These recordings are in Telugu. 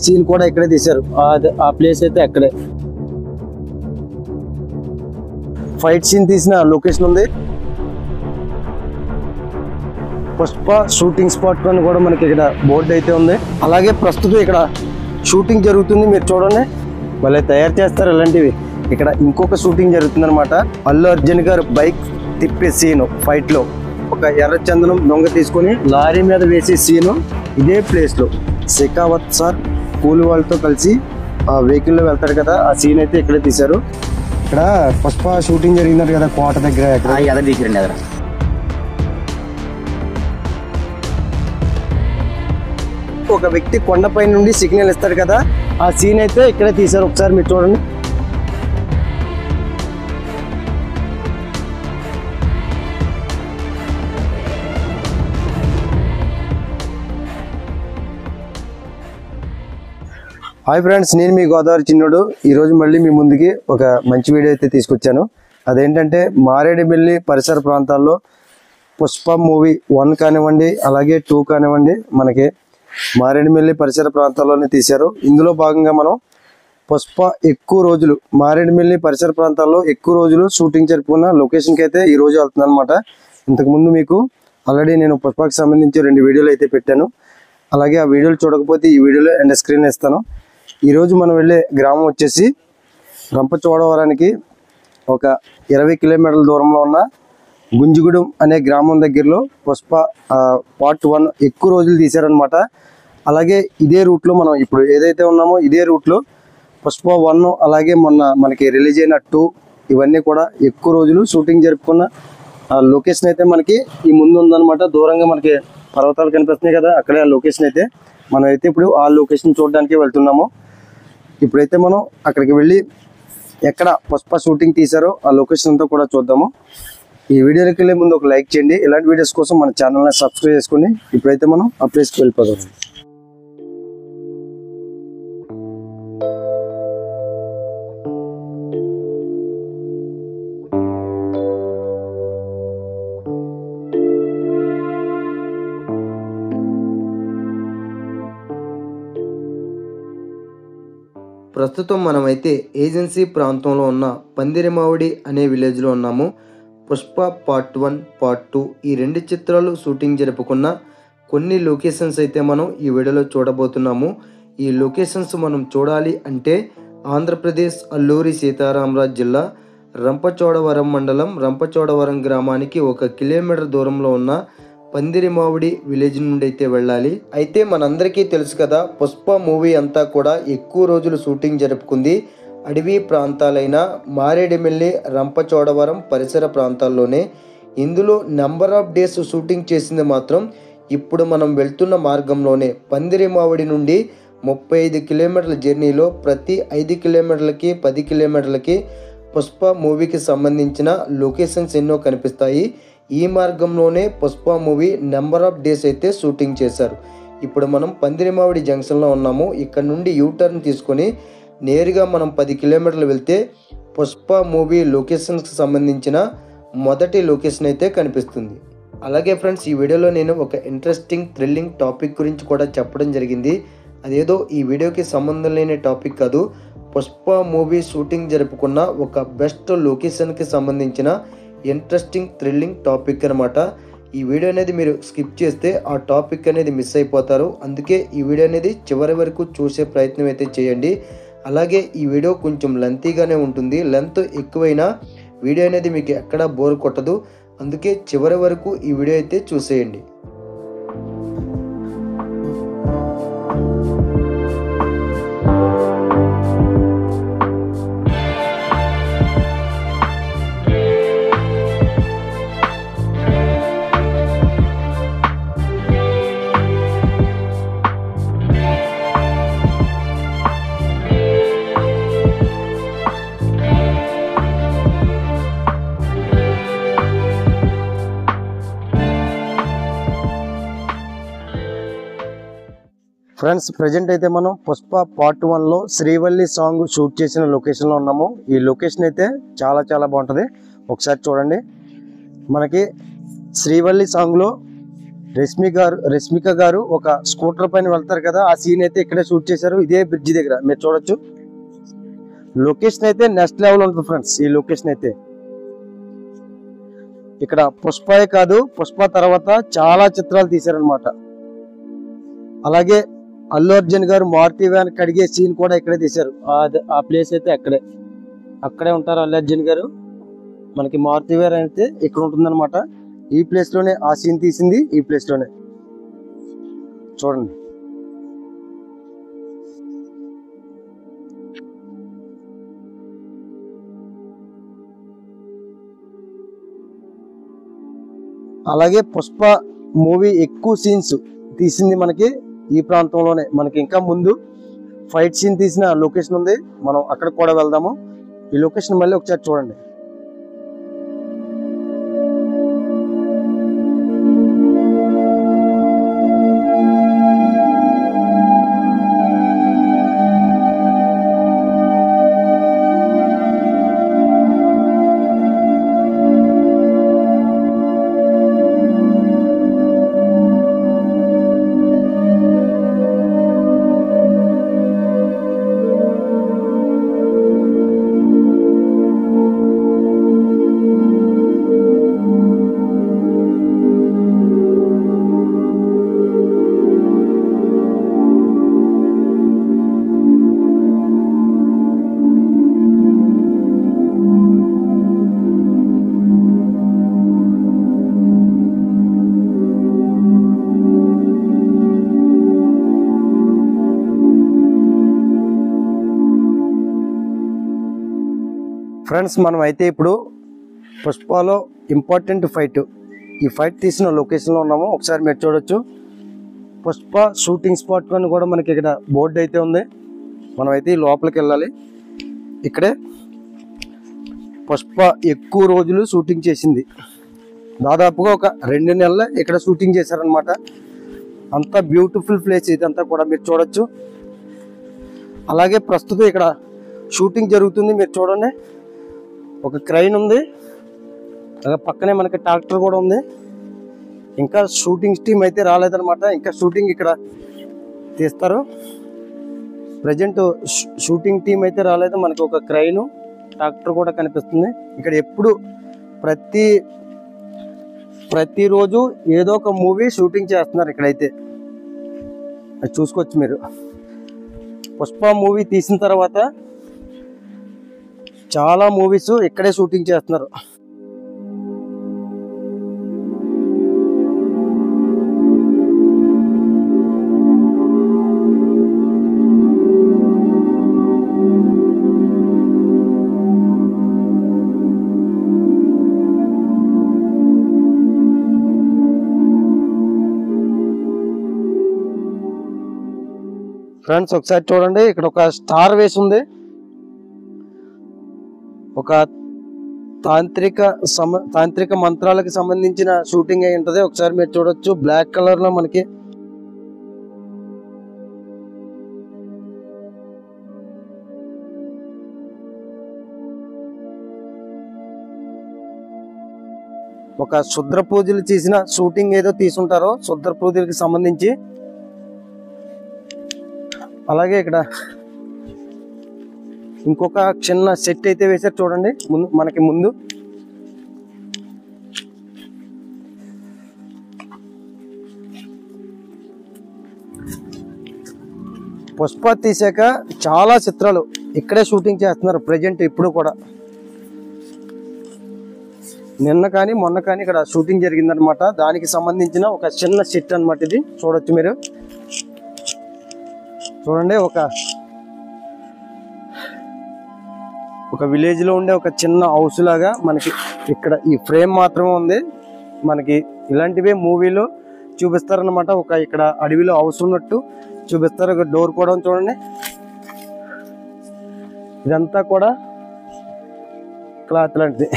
సీన్ కూడా ఇక్కడే తీశారు. ఆ ప్లేస్ అయితే అక్కడే ఫైట్ సీన్ తీసిన లొకేషన్ ఉంది. పుష్ప షూటింగ్ స్పాట్ అని కూడా మనకి ఇక్కడ బోర్డు అయితే ఉంది. అలాగే ప్రస్తుతం ఇక్కడ షూటింగ్ జరుగుతుంది. మీరు చూడండి, మళ్ళీ తయారు చేస్తారు ఇలాంటివి. ఇక్కడ ఇంకొక షూటింగ్ జరుగుతుంది అనమాట. అల్లు అర్జున్ గారు బైక్ తిప్పే సీను ఫైట్ లో ఒక ఎర్ర చందనం దొంగ తీసుకొని లారీ మీద వేసే సీను ఇదే ప్లేస్ లో శెఖావత్ సార్ కూలి వాళ్ళతో కలిసి ఆ వెహికల్ లో వెళ్తాడు కదా, ఆ సీన్ అయితే ఇక్కడే తీశారు. ఇక్కడ పుష్ప షూటింగ్ జరిగినారు కదా కోట దగ్గర, ఒక వ్యక్తి కొండపై నుండి సిగ్నల్ ఇస్తాడు కదా, ఆ సీన్ అయితే ఇక్కడే తీశారు. ఒకసారి మీరు చూడండి. హాయ్ ఫ్రెండ్స్, నేను మీ గోదావరి చిన్నుడు. ఈరోజు మళ్ళీ మీ ముందుకి ఒక మంచి వీడియో అయితే తీసుకొచ్చాను. అదేంటంటే మారేడుమిల్లి పరిసర ప్రాంతాల్లో పుష్ప మూవీ 1 కానివ్వండి, అలాగే 2 కానివ్వండి, మనకి మారేడుమిల్లి పరిసర ప్రాంతాల్లోనే తీశారు. ఇందులో భాగంగా మనం పుష్ప ఎక్కువ రోజులు మారేడుమిల్లి పరిసర ప్రాంతాల్లో ఎక్కువ రోజులు షూటింగ్ జరుపుకున్న లొకేషన్కి అయితే ఈరోజు వెళ్తున్నాను అనమాట. ఇంతకుముందు మీకు ఆల్రెడీ నేను పుష్పకి సంబంధించి 2 వీడియోలు అయితే పెట్టాను. అలాగే ఆ వీడియోలు చూడకపోతే ఈ వీడియోలో ఎండ్ స్క్రీన్ ఇస్తాను. ఈరోజు మనం వెళ్ళే గ్రామం వచ్చేసి రంపచోడవరానికి ఒక 20 కిలోమీటర్ల దూరంలో ఉన్న గుంజిగూడెం అనే గ్రామం దగ్గరలో పుష్ప పార్ట్ 1 ఎక్కువ రోజులు తీశారనమాట. అలాగే ఇదే రూట్లో మనం ఇప్పుడు ఏదైతే ఉన్నామో ఇదే రూట్లో పుష్ప 1 అలాగే మొన్న మనకి రిలీజ్ అయిన 2 ఇవన్నీ కూడా ఎక్కువ రోజులు షూటింగ్ జరుపుకున్న లొకేషన్ అయితే మనకి ఈ ముందు ఉందన్నమాట. దూరంగా మనకి పర్వతాలు కనిపిస్తున్నాయి కదా, అక్కడే ఆ లొకేషన్ అయితే మనం అయితే ఇప్పుడు ఆ లొకేషన్ చూడడానికి వెళ్తున్నాము. ఇప్పుడైతే మనం అక్కడికి వెళ్ళి ఎక్కడ పుష్ప షూటింగ్ తీశారో ఆ లొకేషన్ అంతా కూడా చూద్దాము. ఈ వీడియోకి వెళ్ళే ముందు ఒక లైక్ చేయండి. ఇలాంటి వీడియోస్ కోసం మన ఛానల్ని సబ్స్క్రైబ్ చేసుకోండి. ఇప్పుడైతే మనం ఆ ప్లేస్కి వెళ్ళిపోదాం. ప్రస్తుతం మనమైతే ఏజెన్సీ ప్రాంతంలో ఉన్న పందిరిమావిడి అనే విలేజ్లో ఉన్నాము. పుష్ప పార్ట్ 1 పార్ట్ 2 ఈ 2 చిత్రాలు షూటింగ్ జరుపుకున్న కొన్ని లొకేషన్స్ అయితే మనం ఈ వీడియోలో చూడబోతున్నాము. ఈ లొకేషన్స్ మనం చూడాలి అంటే ఆంధ్రప్రదేశ్ అల్లూరి సీతారామరాజు జిల్లా రంపచోడవరం మండలం రంపచోడవరం గ్రామానికి 1 కిలోమీటర్ దూరంలో ఉన్న పందిరిమావిడి విలేజ్ నుండి అయితే వెళ్ళాలి. అయితే మనందరికీ తెలుసు కదా, పుష్ప మూవీ అంతా కూడా ఎక్కువ రోజులు షూటింగ్ జరుపుకుంది అడవి ప్రాంతాలైన మారేడుమిల్లి రంపచోడవరం పరిసర ప్రాంతాల్లోనే. ఇందులో నెంబర్ ఆఫ్ డేస్ షూటింగ్ చేసింది మాత్రం ఇప్పుడు మనం వెళ్తున్న మార్గంలోనే పందిరిమావిడి నుండి 35 కిలోమీటర్ల జర్నీలో ప్రతి 5 కిలోమీటర్లకి 10 కిలోమీటర్లకి పుష్ప మూవీకి సంబంధించిన లొకేషన్స్ ఎన్నో కనిపిస్తాయి. ఈ మార్గంలోనే Pushpa movie number of days అయితే షూటింగ్ చేశారు. ఇప్పుడు మనం పందిరిమావిడి జంక్షన్లో ఉన్నాము. ఇక్కడ నుండి యూటర్న్ తీసుకొని నేరుగా మనం 10 కిలోమీటర్లు వెళ్తే పుష్ప మూవీ లొకేషన్స్కి సంబంధించిన మొదటి లొకేషన్ అయితే కనిపిస్తుంది. అలాగే ఫ్రెండ్స్, ఈ వీడియోలో నేను ఒక ఇంట్రెస్టింగ్ థ్రిల్లింగ్ టాపిక్ గురించి కూడా చెప్పడం జరిగింది. అదేదో ఈ వీడియోకి సంబంధం లేని టాపిక్ కాదు, పుష్ప మూవీ షూటింగ్ జరుపుకున్న ఒక బెస్ట్ లొకేషన్కి సంబంధించిన ఇంట్రెస్టింగ్ థ్రిల్లింగ్ టాపిక్ అనమాట. ఈ వీడియో అనేది మీరు స్కిప్ చేస్తే ఆ టాపిక్ అనేది మిస్ అయిపోతారు. అందుకే ఈ వీడియో అనేది చివరి వరకు చూసే ప్రయత్నం అయితే చేయండి. అలాగే ఈ వీడియో కొంచెం లెంతీగానే ఉంటుంది. లెంత్ ఎక్కువైనా వీడియో అనేది మీకు ఎక్కడా బోర్ కొట్టదు. అందుకే చివరి వరకు ఈ వీడియో అయితే చూసేయండి. ఫ్రెండ్స్, ప్రజెంట్ అయితే మనం పుష్ప పార్ట్ 1లో శ్రీవల్లి సాంగ్ షూట్ చేసిన లొకేషన్లో ఉన్నాము. ఈ లొకేషన్ అయితే చాలా చాలా బాగుంటుంది. ఒకసారి చూడండి. మనకి శ్రీవల్లి సాంగ్లో రష్మిక గారు ఒక స్కూటర్ పైన వెళ్తారు కదా, ఆ సీన్ అయితే ఇక్కడే షూట్ చేశారు. ఇదే బ్రిడ్జి దగ్గర మీరు చూడొచ్చు. లొకేషన్ అయితే నెక్స్ట్ లెవెల్ ఉంటుంది ఫ్రెండ్స్. ఈ లొకేషన్ అయితే ఇక్కడ పుష్పే కాదు, పుష్ప తర్వాత చాలా చిత్రాలు తీశారనమాట. అలాగే అల్లు అర్జున్ గారు మారుతి వ్యాన్ కడిగే సీన్ కూడా ఇక్కడే తీశారు. ఆ ప్లేస్ అయితే అక్కడే ఉంటారు అల్లు అర్జున్ గారు. మనకి మారుతి వ్యాన్ అయితే ఇక్కడ ఉంటుందన్నమాట. ఈ ప్లేస్ లోనే ఆ సీన్ తీసింది, ఈ ప్లేస్ లోనే చూడండి. అలాగే పుష్ప మూవీ ఎక్కువ సీన్స్ తీసింది మనకి ఈ ప్రాంతంలోనే. మనకి ఇంకా ముందు ఫైట్ సీన్ తీసిన లొకేషన్ ఉంది, మనం అక్కడ కూడా వెళ్దాము. ఈ లొకేషన్ మళ్ళీ ఒకసారి చూడండి. ఫ్రెండ్స్ మనం అయితే ఇప్పుడు పుష్పలో ఇంపార్టెంట్ ఫైట్, ఈ ఫైట్ తీసిన లొకేషన్లో ఉన్నాము. ఒకసారి మీరు చూడొచ్చు. పుష్ప షూటింగ్ స్పాట్ అని కూడా మనకి ఇక్కడ బోర్డు అయితే ఉంది. మనం అయితే లోపలికి వెళ్ళాలి. ఇక్కడే పుష్ప ఎక్కువ రోజులు షూటింగ్ చేసింది. దాదాపుగా ఒక 2 నెలలు ఇక్కడ షూటింగ్ చేశారనమాట. అంత బ్యూటిఫుల్ ప్లేస్ ఇదంతా కూడా మీరు చూడొచ్చు. అలాగే ప్రస్తుతం ఇక్కడ షూటింగ్ జరుగుతుంది. మీరు చూడండి, ఒక క్రైన్ ఉంది, పక్కనే మనకి ట్రాక్టర్ కూడా ఉంది. ఇంకా షూటింగ్ టీమ్ అయితే రాలేదన్నమాట. ఇంకా షూటింగ్ ఇక్కడ తీస్తారు. ప్రజెంట్ షూటింగ్ టీం అయితే రాలేదు. మనకి ఒక క్రైను, ట్రాక్టర్ కూడా కనిపిస్తుంది. ఇక్కడ ఎప్పుడు ప్రతిరోజు ఏదో ఒక మూవీ షూటింగ్ చేస్తున్నారు ఇక్కడైతే. అది చూసుకోవచ్చు మీరు. పుష్ప మూవీ తీసిన తర్వాత చాలా మూవీస్ ఇక్కడే షూటింగ్ చేస్తున్నారు. ఫ్రెండ్స్ ఒకసారి చూడండి, ఇక్కడ ఒక స్టార్ వేసి ఉంది. ఒక తాంత్రిక మంత్రాలకు సంబంధించిన షూటింగ్ అయి ఉంటది. ఒకసారి మీరు చూడొచ్చు, బ్లాక్ కలర్ లో మనకి ఒక శుద్ర పూజలు చేసిన షూటింగ్ ఏదో తీసుంటారో, శుద్ర పూజలకు సంబంధించి. అలాగే ఇక్కడ ఇంకొక చిన్న సెట్ అయితే వేసారు చూడండి మనకి ముందు. పుష్ప తీసాక చాలా చిత్రాలు ఇక్కడే షూటింగ్ చేస్తున్నారు ప్రజెంట్ ఇప్పుడు కూడా. నిన్న కానీ మొన్న కానీ ఇక్కడ షూటింగ్ జరిగిందనమాట. దానికి సంబంధించిన ఒక చిన్న సెట్ అనమాట ఇది. చూడొచ్చు మీరు. చూడండి, ఒక విలేజ్ లో ఉండే ఒక చిన్న హౌస్ లాగా మనకి ఇక్కడ ఈ ఫ్రేమ్ మాత్రమే ఉంది. మనకి ఇలాంటివే మూవీలో చూపిస్తారనమాట. ఒక ఇక్కడ అడవిలో హౌస్ ఉన్నట్టు చూపిస్తారు. ఒక డోర్ కూడా చూడండి. ఇదంతా కూడా క్లాత్ లాంటిది.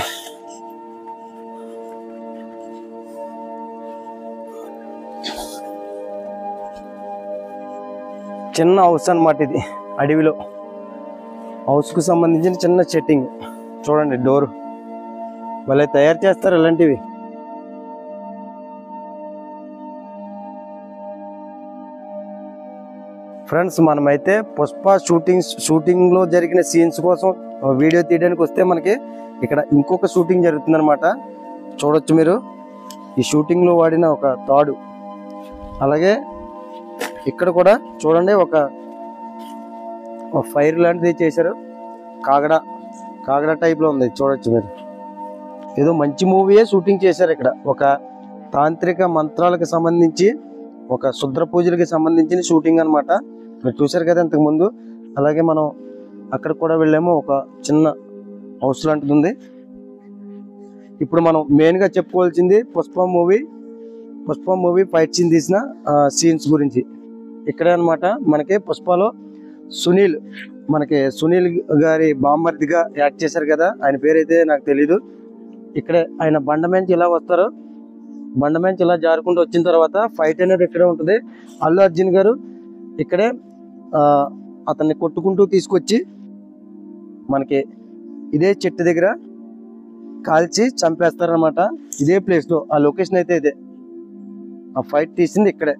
చిన్న హౌస్ అన్నమాట ఇది. అడవిలో హౌస్ కు సంబంధించిన చిన్న సెట్టింగ్ చూడండి. డోర్ భలే తయారు చేస్తారు ఇలాంటివి. ఫ్రెండ్స్ మనమైతే పుష్ప షూటింగ్లో జరిగిన సీన్స్ కోసం వీడియో తీయడానికి వస్తే మనకి ఇక్కడ ఇంకొక షూటింగ్ జరుగుతుందన్నమాట. చూడొచ్చు మీరు ఈ షూటింగ్లో వాడిన ఒక తాడు. అలాగే ఇక్కడ కూడా చూడండి ఒక ఫైర్ లాంటిది చేశారు. కాగడ టైప్లో ఉంది, చూడొచ్చు మీరు. ఏదో మంచి మూవీయే షూటింగ్ చేశారు ఇక్కడ. ఒక తాంత్రిక మంత్రాలకు సంబంధించి, ఒక శుద్ర పూజలకి సంబంధించిన షూటింగ్ అనమాట. మీరు చూసారు కదా ఇంతకుముందు. అలాగే మనం అక్కడ కూడా వెళ్ళాము. ఒక చిన్న హౌస్ లాంటిది ఉంది. ఇప్పుడు మనం మెయిన్గా చెప్పుకోవాల్సింది పుష్ప మూవీ ఫైట్ సీన్ తీసిన సీన్స్ గురించి. ఇక్కడే అనమాట మనకి పుష్పలో సునీల్ గారి బామ్మర్దిగా యాక్ట్ చేశారు కదా, ఆయన పేరైతే నాకు తెలీదు. ఇక్కడే ఆయన బండ నుంచి ఇలా వస్తారు. బండ నుంచి ఇలా జారుకుంటూ వచ్చిన తర్వాత ఫైట్ అనేది ఇక్కడే ఉంటుంది. అల్లు అర్జున్ గారు ఇక్కడే అతన్ని కొట్టుకుంటూ తీసుకొచ్చి మనకి ఇదే చెట్టు దగ్గర కాల్చి చంపేస్తారనమాట. ఇదే ప్లేస్లో ఆ లొకేషన్ అయితే ఇదే. ఆ ఫైట్ తీసింది ఇక్కడే.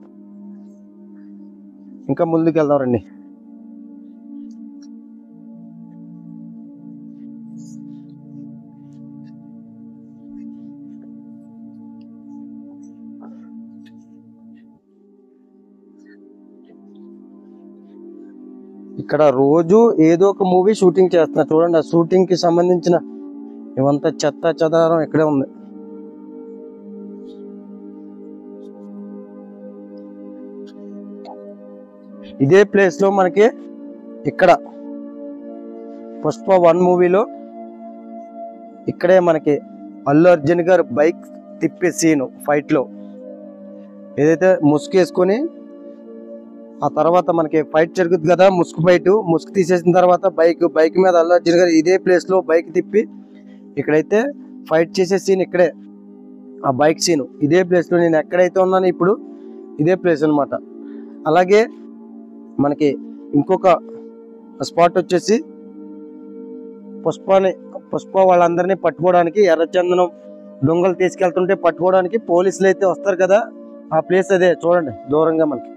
ఇంకా ముందుకు వెళ్దాం రండి. ఇక్కడ రోజు ఏదో ఒక మూవీ షూటింగ్ చేస్తున్నారు. చూడండి ఆ షూటింగ్ కి సంబంధించిన ఇవంతా చెత్త చెదారం ఇక్కడే ఉంది. ఇదే ప్లేస్ లో మనకి ఇక్కడ పుష్ప 1 మూవీలో ఇక్కడే మనకి అల్లు అర్జున్ గారు బైక్ తిప్పే సీను ఫైట్ లో ఏదైతే ముసుగు వేసుకొని ఆ తర్వాత మనకి ఫైట్ జరుగుతుంది కదా, ముసుగు తీసేసిన తర్వాత బైక్ మీద అల్లు అర్జున్ గారు ఇదే ప్లేస్ లో బైక్ తిప్పి ఇక్కడైతే ఫైట్ చేసే సీన్ ఇక్కడే. ఆ బైక్ సీను ఇదే ప్లేస్ లో నేను ఎక్కడైతే ఉన్నాను ఇప్పుడు ఇదే ప్లేస్ అనమాట. అలాగే మనకి ఇంకొక స్పాట్ వచ్చేసి పుష్ప వాళ్ళందరినీ పట్టుకోవడానికి, ఎర్రచందనం దొంగలు తీసుకెళ్తుంటే పట్టుకోవడానికి పోలీసులు అయితే వస్తారు కదా, ఆ ప్లేస్ అదే. చూడండి దూరంగా మనకి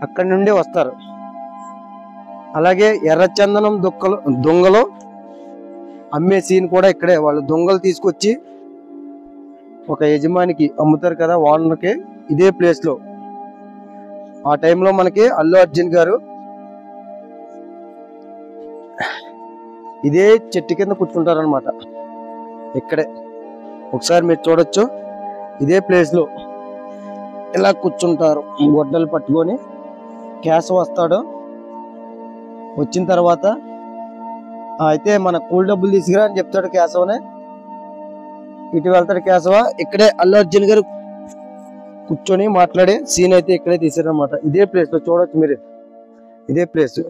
అక్కడి నుండి వస్తారు. అలాగే ఎర్రచందనం దొంగలు అమ్మే సీన్ కూడా ఇక్కడే. వాళ్ళు దొంగలు తీసుకొచ్చి ఒక యజమానికి అమ్ముతారు కదా, ఓనర్కి. ఇదే ప్లేస్ లో ఆ టైంలో మనకి అల్లు అర్జున్ గారు ఇదే చెట్టు కింద కూర్చుంటారు అనమాట. ఇక్కడే ఒకసారి మీరు చూడొచ్చు. ఇదే ప్లేస్ లో ఇలా కూర్చుంటారు, గొడ్డలు పట్టుకొని. కేశవ వస్తాడు. వచ్చిన తర్వాత అయితే మన కూల్ డబ్బులు తీసుకురా అని చెప్తాడు కేశవనే. ఇటు వెళ్తాడు కేశవ. ఇక్కడే అల్లు అర్జున్ గారు కూర్చొని మాట్లాడే సీన్ అయితే ఇక్కడే తీసారనమాట. ఇదే ప్లేస్ లో చూడొచ్చు మీరు. ఇదే ప్లేస్.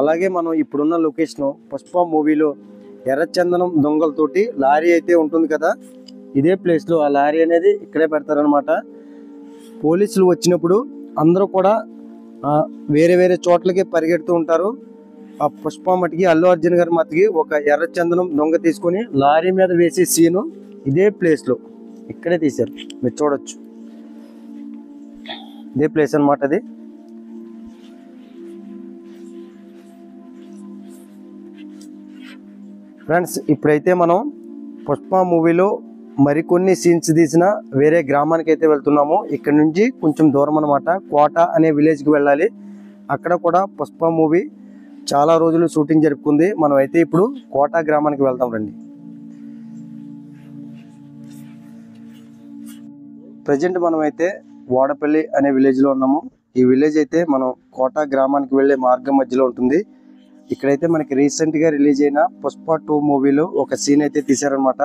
అలాగే మనం ఇప్పుడున్న లొకేషన్ పుష్ప మూవీలో ఎర్రచందనం దొంగలతోటి లారీ అయితే ఉంటుంది కదా, ఇదే ప్లేస్లో ఆ లారీ అనేది ఇక్కడే పెడతారనమాట. పోలీసులు వచ్చినప్పుడు అందరూ కూడా వేరే వేరే చోట్లకి పరిగెడుతూ ఉంటారు. ఆ పుష్ప మట్టికి, అల్లు అర్జున్ గారి మట్టికి ఒక ఎర్రచందనం దొంగ తీసుకొని లారీ మీద వేసే సీను ఇదే ప్లేస్లో ఇక్కడే తీశారు. మీరు చూడొచ్చు. ఇదే ప్లేస్ అనమాట అది. ఫ్రెండ్స్ ఇప్పుడైతే మనం పుష్ప మూవీలో మరికొన్ని సీన్స్ తీసిన వేరే గ్రామానికి అయితే వెళ్తున్నాము. ఇక్కడ నుంచి కొంచెం దూరం అనమాట. కోట అనే విలేజ్కి వెళ్ళాలి. అక్కడ కూడా పుష్ప మూవీ చాలా రోజులు షూటింగ్ జరుపుకుంది. మనం అయితే ఇప్పుడు కోట గ్రామానికి వెళ్తాం రండి. ప్రజెంట్ మనం అయితే వాడపల్లి అనే విలేజ్లో ఉన్నాము. ఈ విలేజ్ అయితే మనం కోట గ్రామానికి వెళ్ళే మార్గం మధ్యలో ఉంటుంది. ఇక్కడైతే మనకి రీసెంట్గా రిలీజ్ అయిన పుష్ప 2 మూవీలో ఒక సీన్ అయితే తీశారనమాట.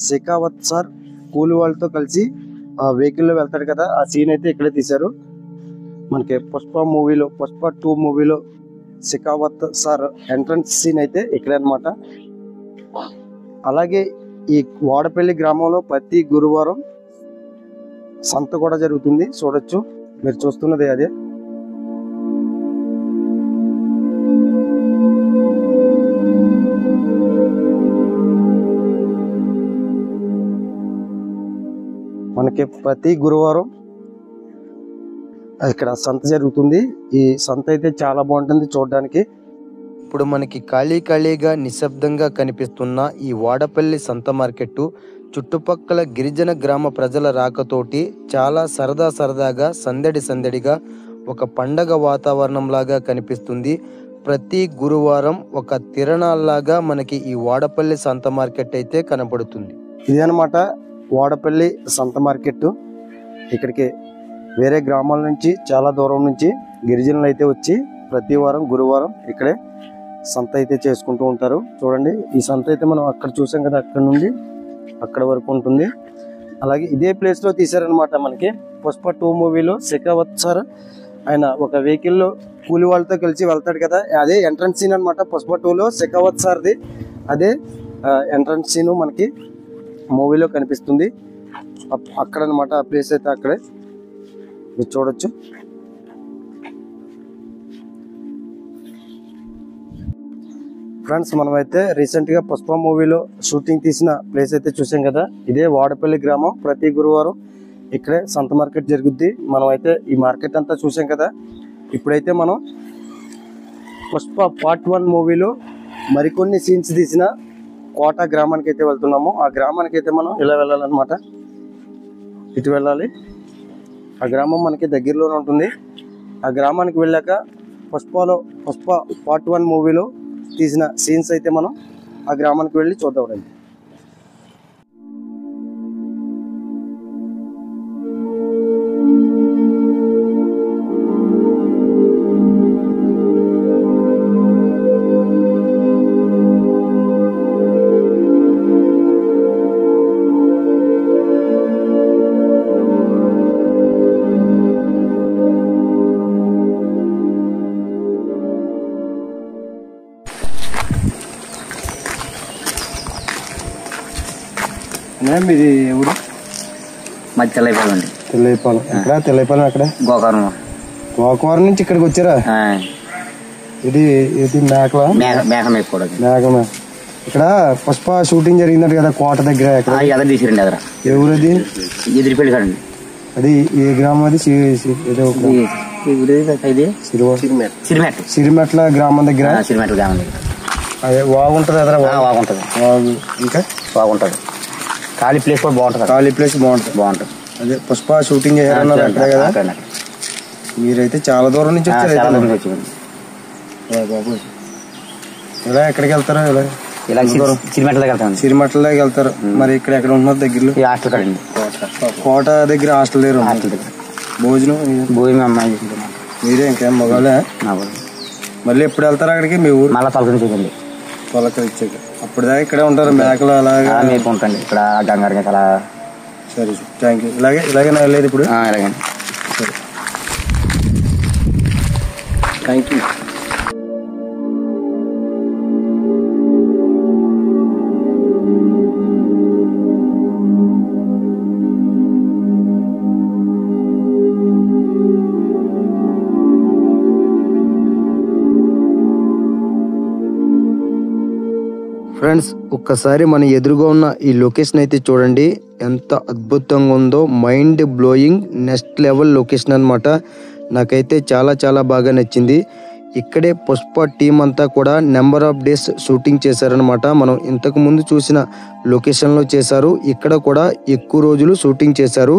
శెఖావత్ సార్ కూలి వాళ్ళతో కలిసి ఆ వెహికల్లో వెళ్తాడు కదా, ఆ సీన్ అయితే ఇక్కడే తీశారు. మనకి పుష్ప 2 మూవీలో శెఖావత్ సార్ ఎంట్రన్స్ సీన్ అయితే ఇక్కడే అనమాట. అలాగే ఈ వాడపల్లి గ్రామంలో ప్రతి గురువారం సంత కూడా జరుగుతుంది. చూడొచ్చు, మీరు చూస్తున్నది అదే. మనకి ప్రతి గురువారం ఇక్కడ సంత జరుగుతుంది. ఈ సంత అయితే చాలా బాగుంటుంది చూడడానికి. ఇప్పుడు మనకి ఖాళీగా నిశ్శబ్దంగా కనిపిస్తున్న ఈ వాడపల్లి సంత మార్కెట్టు చుట్టుపక్కల గిరిజన గ్రామ ప్రజల రాకతోటి చాలా సరదాగా సందడిగా ఒక పండగ వాతావరణంలాగా కనిపిస్తుంది. ప్రతి గురువారం ఒక తిరణాల్లాగా మనకి ఈ వాడపల్లి సంత మార్కెట్ అయితే కనపడుతుంది. ఇదే అనమాట వాడపల్లి సంత మార్కెట్. ఇక్కడికి వేరే గ్రామాల నుంచి, చాలా దూరం నుంచి గిరిజనులు అయితే వచ్చి ప్రతి వారం గురువారం ఇక్కడే సంత అయితే చేసుకుంటూ ఉంటారు. చూడండి, ఈ సంత అయితే మనం అక్కడ చూసాం కదా, అక్కడ నుండి అక్కడ వరకు ఉంటుంది. అలాగే ఇదే ప్లేస్లో తీశారనమాట. మనకి పుష్ప 2 మూవీలో శెఖావత్ సార్ ఆయన ఒక వెహికల్లో కూలి వాళ్ళతో కలిసి వెళ్తాడు కదా, అదే ఎంట్రన్స్ సీన్ అనమాట. పుష్ప 2లో శెఖావత్ సార్ది అదే ఎంట్రన్స్ సీను మనకి మూవీలో కనిపిస్తుంది. అక్కడ అనమాట ఆ ప్లేస్ అయితే అక్కడే మీరు చూడొచ్చు. ఫ్రెండ్స్, మనమైతే రీసెంట్గా పుష్ప మూవీలో షూటింగ్ తీసిన ప్లేస్ అయితే చూసాం కదా, ఇదే వాడపల్లి గ్రామం. ప్రతి గురువారం ఇక్కడే సంత మార్కెట్ జరుగుద్ది. మనం అయితే ఈ మార్కెట్ అంతా చూసాం కదా. ఇప్పుడైతే మనం పుష్ప పార్ట్ 1 మూవీలో మరికొన్ని సీన్స్ తీసిన కోట గ్రామానికి అయితే వెళ్తున్నాము. ఆ గ్రామానికి అయితే మనం ఇలా వెళ్ళాలన్నమాట. ఇటు వెళ్ళాలి. ఆ గ్రామం మనకి దగ్గరలోనే ఉంటుంది. ఆ గ్రామానికి వెళ్ళాక పుష్ప పార్ట్ 1 మూవీలో తీసిన సీన్స్ అయితే మనం ఆ గ్రామానికి వెళ్ళి చూద్దాం రండి. మీది ఎవరు? మాది తెల్లైపాలెం అండి. తెల్లైపాలెం. ఎక్కడ తెల్లైపాలెం? అక్కడ గోకవరం నుంచి ఇక్కడికి వచ్చారా? ఇది మేకల మేకమే. ఇక్కడ పుష్ప షూటింగ్ జరిగిందంట కదా కోట దగ్గర. తీసిరండి అదరా. ఎవరది? ఎదిరిపల్లి కాడండి. అది ఏ గ్రామం? అది సిరిమెట్ల గ్రామం దగ్గర. సిరిమెట్ల గ్రామం దగ్గర అదే బాగుంటది. అదరా బాగుంటది. ఇంకా బాగుంటది. ఖాళీ ప్లేస్ కూడా బాగుంటుంది. ఖాళీ ప్లేస్ బాగుంటుంది. అదే పుష్ప షూటింగ్ చేయాలన్నారు అక్కడే కదా. మీరైతే చాలా దూరం నుంచి వచ్చారు. ఇలా ఎక్కడికి వెళ్తారు? ఇలా సిరిమెట్లకి వెళ్తారు. మరి ఇక్కడ ఎక్కడ ఉంటున్నారు దగ్గరలో? హాస్టల్ కదండి. కోట దగ్గర హాస్టల్ దగ్గర. భోజనం అమ్మాయి మీరే ఇంకేం మగాలే. మళ్ళీ ఎప్పుడు వెళ్తారు అక్కడికి? మీ ఊరు మళ్ళీ తొలకరించేదండి. తొలకరించాక అప్పుడు దాకా ఇక్కడే ఉంటారు మేకలు అలాగా మేపుకుంటండి ఇక్కడ గంగారికి అలా. సరే, థ్యాంక్ యూ. ఇలాగే నా వెళ్ళేది ఇప్పుడు. ఇలాగండి. సరే, థ్యాంక్ యూ. ఫ్రెండ్స్, ఒక్కసారి మన ఎదురుగా ఉన్న ఈ లొకేషన్ అయితే చూడండి, ఎంత అద్భుతంగా ఉందో. Mind blowing, next level location అనమాట. నాకైతే చాలా బాగా నచ్చింది. ఇక్కడే పుష్ప టీం అంతా కూడా నెంబర్ ఆఫ్ డేస్ షూటింగ్ చేశారనమాట. మనం ఇంతకు ముందు చూసిన లొకేషన్లో చేశారు, ఇక్కడ కూడా ఎక్కువ రోజులు షూటింగ్ చేశారు.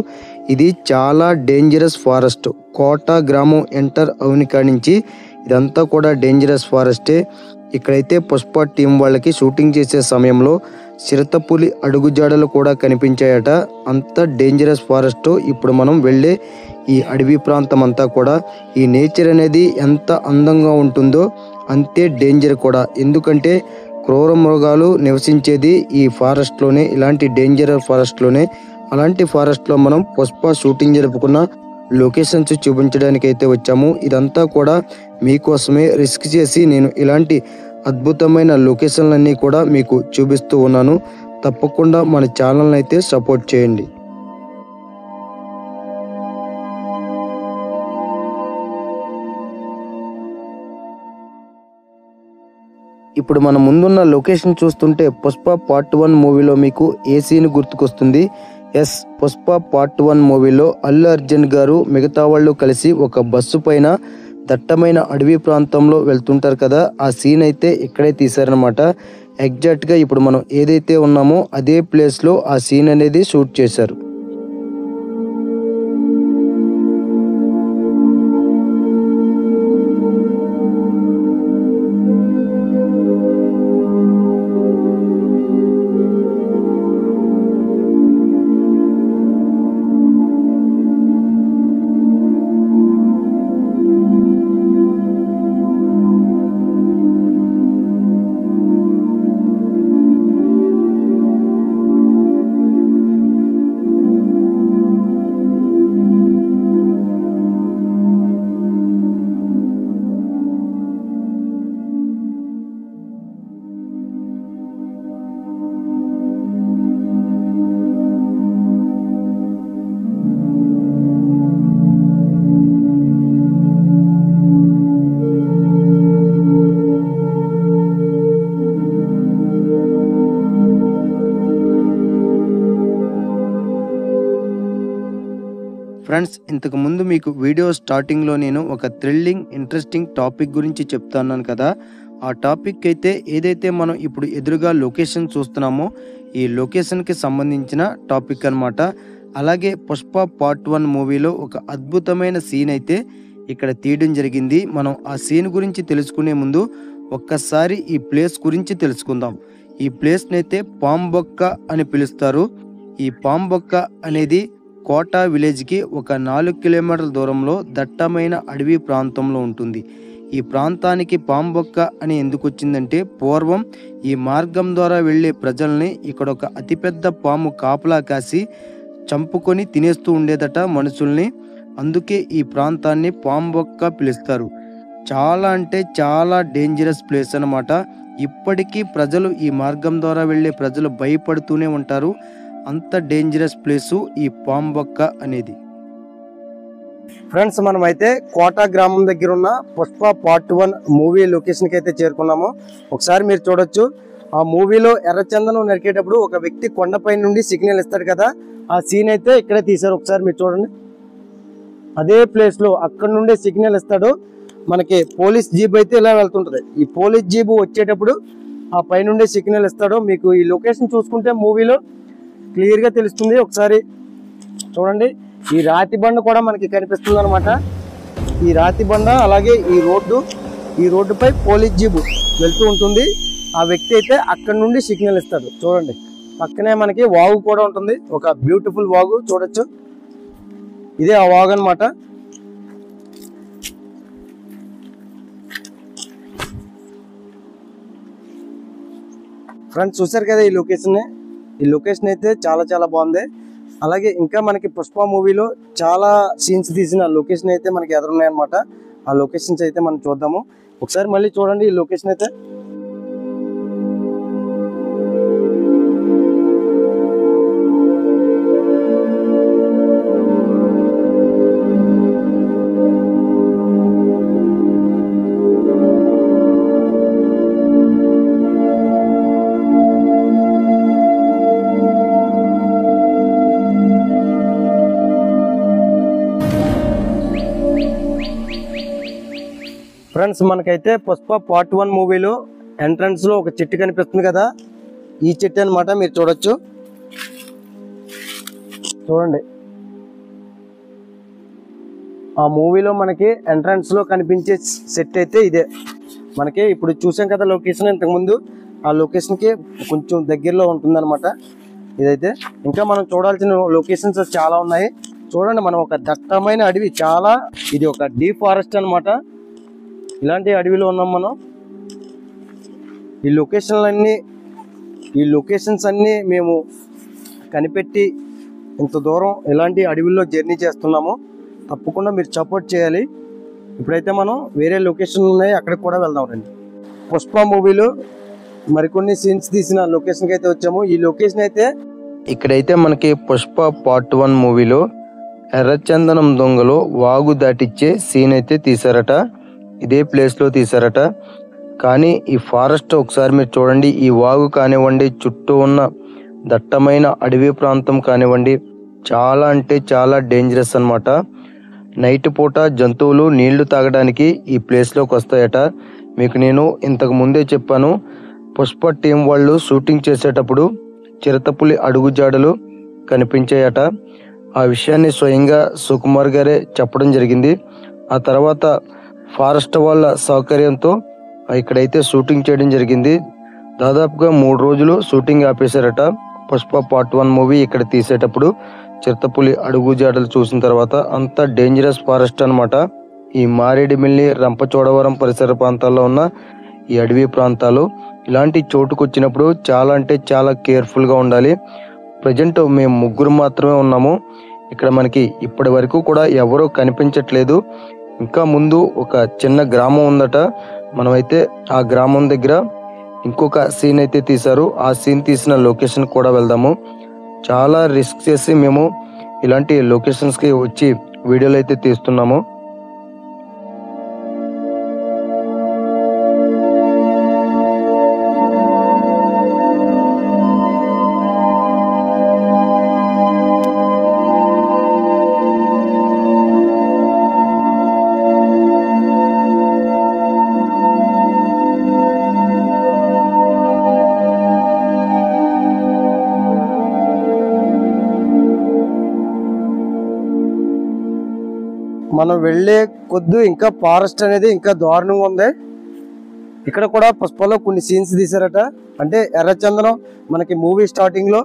ఇది చాలా డేంజరస్ ఫారెస్ట్. కోట గ్రామం ఎంటర్ అవుని కాడి నుంచి ఇదంతా కూడా డేంజరస్ ఫారెస్టే. ఇక్కడైతే పుష్ప టీం వాళ్ళకి షూటింగ్ చేసే సమయంలో చిరుతపులి అడుగుజాడలు కూడా కనిపించాయట. అంత డేంజరస్ ఫారెస్ట్. ఇప్పుడు మనం వెళ్ళే ఈ అడవి ప్రాంతం అంతా కూడా ఈ నేచర్ అనేది ఎంత అందంగా ఉంటుందో అంతే డేంజర్ కూడా. ఎందుకంటే క్రూర మృగాలు నివసించేది ఈ ఫారెస్ట్లోనే, ఇలాంటి డేంజర్ ఫారెస్ట్లోనే. అలాంటి ఫారెస్ట్లో మనం పుష్ప షూటింగ్ జరుపుకున్న లొకేషన్స్ చూపించడానికి అయితే వచ్చాము. ఇదంతా కూడా మీకోసమే రిస్క్ చేసి నేను ఇలాంటి అద్భుతమైన లొకేషన్లన్నీ కూడా మీకు చూపిస్తూ ఉన్నాను. తప్పకుండా మన ఛానల్ని అయితే సపోర్ట్ చేయండి. ఇప్పుడు మన ముందున్న లొకేషన్ చూస్తుంటే పుష్ప పార్ట్ 1 మూవీలో మీకు ఏ సీన్ గుర్తుకొస్తుంది? ఎస్, పుష్ప పార్ట్ 1 మూవీలో అల్లు అర్జున్ గారు మిగతా వాళ్ళు కలిసి ఒక బస్సు పైన దట్టమైన అడవి ప్రాంతంలో వెళ్తుంటారు కదా, ఆ సీన్ అయితే ఇక్కడే తీశారనమాట. ఎగ్జాక్ట్గా ఇప్పుడు మనం ఏదైతే ఉన్నామో అదే ప్లేస్లో ఆ సీన్ అనేది షూట్ చేశారు. ఫ్రెండ్స్, ఇంతకు ముందు మీకు వీడియో స్టార్టింగ్లో నేను ఒక థ్రిల్లింగ్ ఇంట్రెస్టింగ్ టాపిక్ గురించి చెప్తున్నాను కదా, ఆ టాపిక్ అయితే ఏదైతే మనం ఇప్పుడు ఎదురుగా లొకేషన్ చూస్తున్నామో ఈ లొకేషన్కి సంబంధించిన టాపిక్ అన్నమాట. అలాగే పుష్ప పార్ట్ 1 మూవీలో ఒక అద్భుతమైన సీన్ అయితే ఇక్కడ తీయడం జరిగింది. మనం ఆ సీన్ గురించి తెలుసుకునే ముందు ఒక్కసారి ఈ ప్లేస్ గురించి తెలుసుకుందాం. ఈ ప్లేస్ని అయితే పాంబొక్క అని పిలుస్తారు. ఈ పాంబొక్క అనేది కోట విలేజ్కి ఒక 4 కిలోమీటర్ల దూరంలో దట్టమైన అడవి ప్రాంతంలో ఉంటుంది. ఈ ప్రాంతానికి పాంబొక్క అని ఎందుకు వచ్చిందంటే పూర్వం ఈ మార్గం ద్వారా వెళ్ళే ప్రజల్ని ఇక్కడ ఒక అతిపెద్ద పాము కాపలా కాసి చంపుకొని తినేస్తూ ఉండేదట మనుషుల్ని. అందుకే ఈ ప్రాంతాన్ని పాంబొక్క పిలుస్తారు. చాలా అంటే చాలా డేంజరస్ ప్లేస్ అన్నమాట. ఇప్పటికీ ప్రజలు ఈ మార్గం ద్వారా వెళ్ళే ప్రజలు భయపడుతూనే ఉంటారు. అంత డేంజరస్ ప్లేసు ఈ పాంబొక్క అనేది. ఫ్రెండ్స్, మనమైతే కోట గ్రామం దగ్గర ఉన్న పుష్ప పార్ట్ 1 మూవీ లొకేషన్కి అయితే చేరుకున్నాము. ఒకసారి మీరు చూడొచ్చు, ఆ మూవీలో ఎర్రచందనం నరికేటప్పుడు ఒక వ్యక్తి కొండపై నుండి సిగ్నల్ ఇస్తాడు కదా, ఆ సీన్ అయితే ఇక్కడే తీశారు. ఒకసారి మీరు చూడండి, అదే ప్లేస్లో అక్కడ నుండి సిగ్నల్ ఇస్తాడు. మనకి పోలీస్ జీప్ అయితే ఇలా వెళ్తుంటుంది. ఈ పోలీస్ జీప్ వచ్చేటప్పుడు ఆ పైనుండి సిగ్నల్ ఇస్తాడు. మీకు ఈ లొకేషన్ చూసుకుంటే మూవీలో క్లియర్గా తెలుస్తుంది. ఒకసారి చూడండి, ఈ రాతి బండ కూడా మనకి కనిపిస్తుంది అనమాట. ఈ రాతి బండ అలాగే ఈ రోడ్డుపై పోలీస్ జీబు వెళ్తూ ఉంటుంది. ఆ వ్యక్తి అయితే అక్కడ నుండి సిగ్నల్ ఇస్తాడు. చూడండి, పక్కనే మనకి వాగు కూడా ఉంటుంది, ఒక బ్యూటిఫుల్ వాగు చూడొచ్చు. ఇదే ఆ వాగు అనమాట. ఫ్రెండ్స్, చూసారు కదా ఈ లొకేషన్ అయితే చాలా చాలా బాగుంది. అలాగే ఇంకా మనకి పుష్ప మూవీలో చాలా సీన్స్ తీసిన లొకేషన్ అయితే మనకి ఎదురున్నాయన్నమాట. ఆ లొకేషన్స్ అయితే మనం చూద్దాము. ఒకసారి మళ్ళీ చూడండి ఈ లొకేషన్ అయితే. ఫ్రెండ్స్, మనకైతే పుష్ప పార్ట్ 1 మూవీలో ఎంట్రన్స్ లో ఒక చెట్టు కనిపిస్తుంది కదా, ఈ చెట్టు అన్నమాట. మీరు చూడొచ్చు, చూడండి. ఆ మూవీలో మనకి ఎంట్రన్స్ లో కనిపించే సెట్ అయితే ఇదే. మనకి ఇప్పుడు చూసాం కదా లొకేషన్, ఇంతకుముందు ఆ లొకేషన్ కి కొంచెం దగ్గరలో ఉంటుందన్నమాట ఇదైతే. ఇంకా మనం చూడాల్సిన లొకేషన్స్ చాలా ఉన్నాయి. చూడండి, మనం ఒక దట్టమైన అడవి, ఇది ఒక డీప్ ఫారెస్ట్ అన్నమాట. ఇలాంటి అడవిలో ఉన్నాం మనం. ఈ లొకేషన్స్ అన్నీ మేము కనిపెట్టి ఇంత దూరం ఇలాంటి అడవుల్లో జర్నీ చేస్తున్నాము. తప్పకుండా మీరు సపోర్ట్ చేయాలి. ఇప్పుడైతే మనం వేరే లొకేషన్ ఉన్నాయి, అక్కడికి కూడా వెళ్దాం రండి. పుష్ప మూవీలో మరికొన్ని సీన్స్ తీసిన లొకేషన్కి అయితే వచ్చాము. ఈ లొకేషన్ అయితే ఇక్కడైతే మనకి పుష్ప పార్ట్ 1 మూవీలో ఎర్రచందనం దొంగలో వాగు దాటిచ్చే సీన్ అయితే తీశారట. ఇదే ప్లేస్లో తీశారట. కానీ ఈ ఫారెస్ట్ ఒకసారి మీరు చూడండి. ఈ వాగు కానివ్వండి, చుట్టూ ఉన్న దట్టమైన అడవి ప్రాంతం కానివ్వండి, చాలా అంటే చాలా డేంజరస్ అన్నమాట. నైట్ పూట జంతువులు నీళ్లు తాగడానికి ఈ ప్లేస్లోకి వస్తాయట. మీకు నేను ఇంతకు ముందే చెప్పాను, పుష్ప టీం వాళ్ళు షూటింగ్ చేసేటప్పుడు చిరుతపులి అడుగుజాడలు కనిపించాయట. ఆ విషయాన్ని స్వయంగా సుకుమార్ గారే చెప్పడం జరిగింది. ఆ తర్వాత ఫారెస్ట్ వాళ్ళ సౌకర్యంతో ఇక్కడైతే షూటింగ్ చేయడం జరిగింది. దాదాపుగా 3 రోజులు షూటింగ్ ఆపేశారట. పుష్ప పార్ట్ 1 మూవీ ఇక్కడ తీసేటప్పుడు చిరుతపులి అడుగుజాడలు చూసిన తర్వాత. అంత డేంజరస్ ఫారెస్ట్ అన్నమాట ఈ మారేడుమిల్లి, రంపచోడవరం పరిసర ప్రాంతాల్లో ఉన్న ఈ అడవి ప్రాంతాలు. ఇలాంటి చోటుకు వచ్చినప్పుడు చాలా అంటే చాలా కేర్ఫుల్గా ఉండాలి. ప్రజెంట్ మేము 3 మాత్రమే ఉన్నాము ఇక్కడ. మనకి ఇప్పటి వరకు కూడా ఎవరూ కనిపించట్లేదు. ఇంకా ముందు ఒక చిన్న గ్రామం ఉందట. మనమైతే ఆ గ్రామం దగ్గర ఇంకొక సీన్ అయితే తీశారు. ఆ సీన్ తీసిన లొకేషన్ కూడా వెళ్దాము. చాలా రిస్క్ చేసి మేము ఇలాంటి లొకేషన్స్కి వచ్చి వీడియోలు అయితే తీస్తున్నాము. మనం వెళ్ళే కొద్ది ఇంకా ఫారెస్ట్ అనేది ఇంకా దారుణంగా ఉంది. ఇక్కడ కూడా పుష్పలో కొన్ని సీన్స్ తీశారట. అంటే ఎర్రచందనం మనకి మూవీ స్టార్టింగ్ లో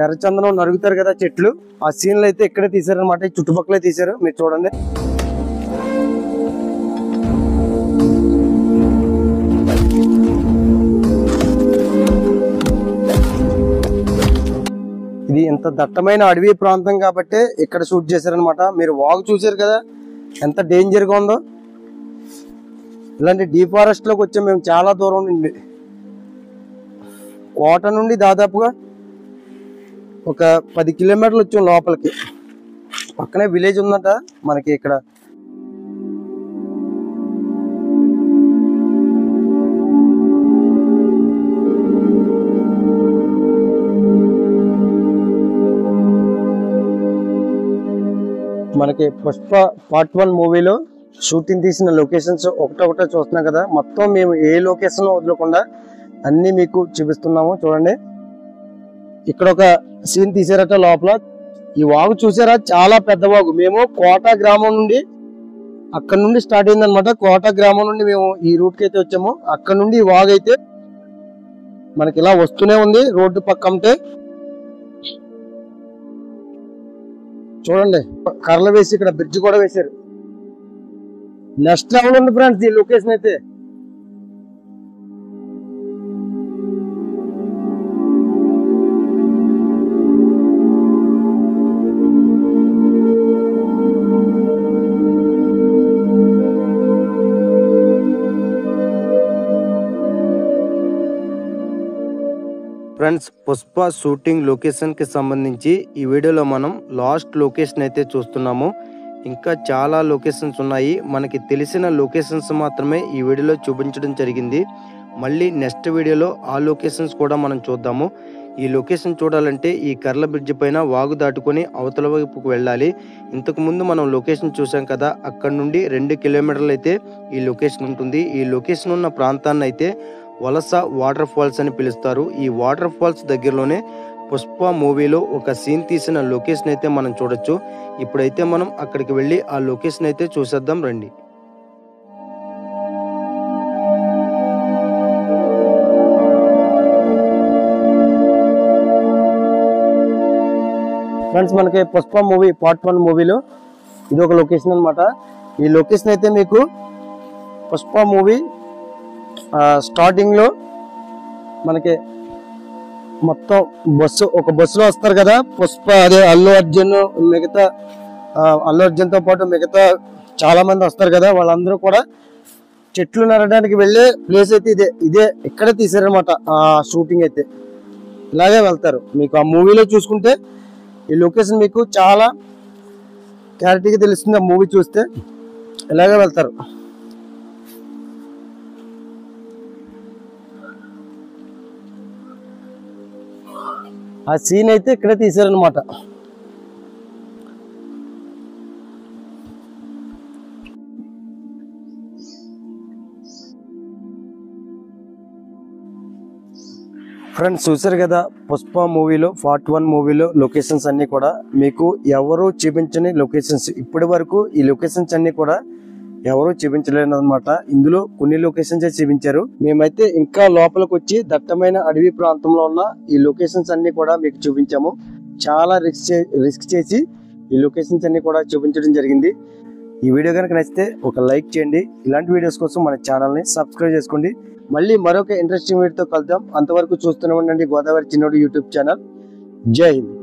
ఎర్రచందనం నరుగుతారు కదా చెట్లు, ఆ సీన్లు అయితే ఇక్కడే తీశారనమాట. ఈ చుట్టుపక్కలే తీశారు, మీరు చూడండి. ఇది ఇంత దట్టమైన అడవి ప్రాంతం కాబట్టి ఇక్కడ షూట్ చేశారనమాట. మీరు వాగు చూసారు కదా ఎంత డేంజర్గా ఉందో. ఇలాంటి డీఫారెస్ట్ లోకి వచ్చాం మేము చాలా దూరం నుండి. కోట నుండి దాదాపుగా ఒక 10 కిలోమీటర్లు వచ్చాం లోపలికి. పక్కనే విలేజ్ ఉందట మనకి ఇక్కడ. మనకి పుష్ప పార్ట్ 1 మూవీలో షూటింగ్ తీసిన లొకేషన్స్ ఒకటొకటే చూస్తున్నాం కదా. మొత్తం మేము ఏ లొకేషన్ వదలకుండా అన్ని మీకు చూపిస్తున్నాము. చూడండి, ఇక్కడ ఒక సీన్ తీసారట లోపల. ఈ వాగు చూసారా, చాలా పెద్ద వాగు. మేము కోట గ్రామం నుండి అక్కడ నుండి స్టార్ట్ అయిందనమాట. కోట గ్రామం నుండి మేము ఈ రూట్కి అయితే వచ్చాము. అక్కడ నుండి ఈ వాగు అయితే మనకి ఇలా వస్తూనే ఉంది రోడ్డు పక్కంటే. చూడండి, కర్రలు వేసి ఇక్కడ బ్రిడ్జ్ కూడా వేశారు. నెక్స్ట్ లెవెల్ ఉంది ఫ్రెండ్స్ ఈ లొకేషన్ అయితే. ఫ్రెండ్స్, పుష్ప షూటింగ్ లొకేషన్కి సంబంధించి ఈ వీడియోలో మనం లాస్ట్ లొకేషన్ అయితే చూస్తున్నాము. ఇంకా చాలా లొకేషన్స్ ఉన్నాయి. మనకి తెలిసిన లొకేషన్స్ మాత్రమే ఈ వీడియోలో చూపించడం జరిగింది. మళ్ళీ నెక్స్ట్ వీడియోలో ఆ లొకేషన్స్ కూడా మనం చూద్దాము. ఈ లొకేషన్ చూడాలంటే ఈ కర్ల బ్రిడ్జ్ పైన వాగు దాటుకొని అవతల వైపుకు వెళ్ళాలి. ఇంతకుముందు మనం లొకేషన్ చూసాం కదా, అక్కడ నుండి 2 కిలోమీటర్లు అయితే ఈ లొకేషన్ ఉంటుంది. ఈ లొకేషన్ ఉన్న ప్రాంతాన్ని అయితే వలస వాటర్ ఫాల్స్ అని పిలుస్తారు. ఈ వాటర్ ఫాల్స్ దగ్గరలోనే పుష్ప మూవీలో ఒక సీన్ తీసిన లొకేషన్ అయితే మనం చూడొచ్చు. ఇప్పుడైతే మనం అక్కడికి వెళ్ళి ఆ లొకేషన్ అయితే చూసేద్దాం రండి. ఫ్రెండ్స్, మనకి పుష్ప మూవీ పార్ట్ 1 మూవీలో ఇది ఒక లొకేషన్ అనమాట. ఈ లొకేషన్ అయితే మీకు పుష్ప మూవీ స్టార్టింగ్ లో మనకి మొత్తం ఒక బస్సులో వస్తారు కదా పుష్ప, అదే అల్లు అర్జున్, మిగతా అల్లు అర్జున్తో పాటు మిగతా చాలా మంది వస్తారు కదా. వాళ్ళందరూ కూడా చెట్లు నరడానికి వెళ్ళే ప్లేస్ అయితే ఇదే ఇక్కడే తీసారనమాట ఆ షూటింగ్ అయితే. ఇలాగే వెళ్తారు. మీకు ఆ మూవీలో చూసుకుంటే ఈ లొకేషన్ మీకు చాలా క్లారిటీగా తెలుస్తుంది. ఆ మూవీ చూస్తే ఇలాగే వెళ్తారు. ఆ సీన్ అయితే ఇక్కడే తీసారనమాట. ఫ్రెండ్స్ చూసారు కదా, పుష్ప మూవీలో పార్ట్ 1 మూవీలో లొకేషన్స్ అన్ని కూడా మీకు ఎవరు చూపించని లొకేషన్స్. ఇప్పటి వరకు ఈ లొకేషన్స్ అన్ని కూడా ఎవరు చూపించలేదు అనమాట. ఇందులో కొన్ని లొకేషన్స్ చూపించారు. మేమైతే ఇంకా లోపలికి వచ్చి దట్టమైన అడవి ప్రాంతంలో ఉన్న ఈ లొకేషన్స్ అన్ని కూడా మీకు చూపించాము. చాలా రిస్క్ చేసి ఈ లొకేషన్స్ అన్ని కూడా చూపించడం జరిగింది. ఈ వీడియో కనుక నచ్చితే ఒక లైక్ చేయండి. ఇలాంటి వీడియోస్ కోసం మన ఛానల్ని సబ్స్క్రైబ్ చేసుకోండి. మళ్ళీ మరొక ఇంట్రెస్టింగ్ వీడియోతో కలుద్దాం. అంతవరకు చూస్తూనే ఉండండి గోదావరి చిన్నోడు యూట్యూబ్ ఛానల్. జై హింద్.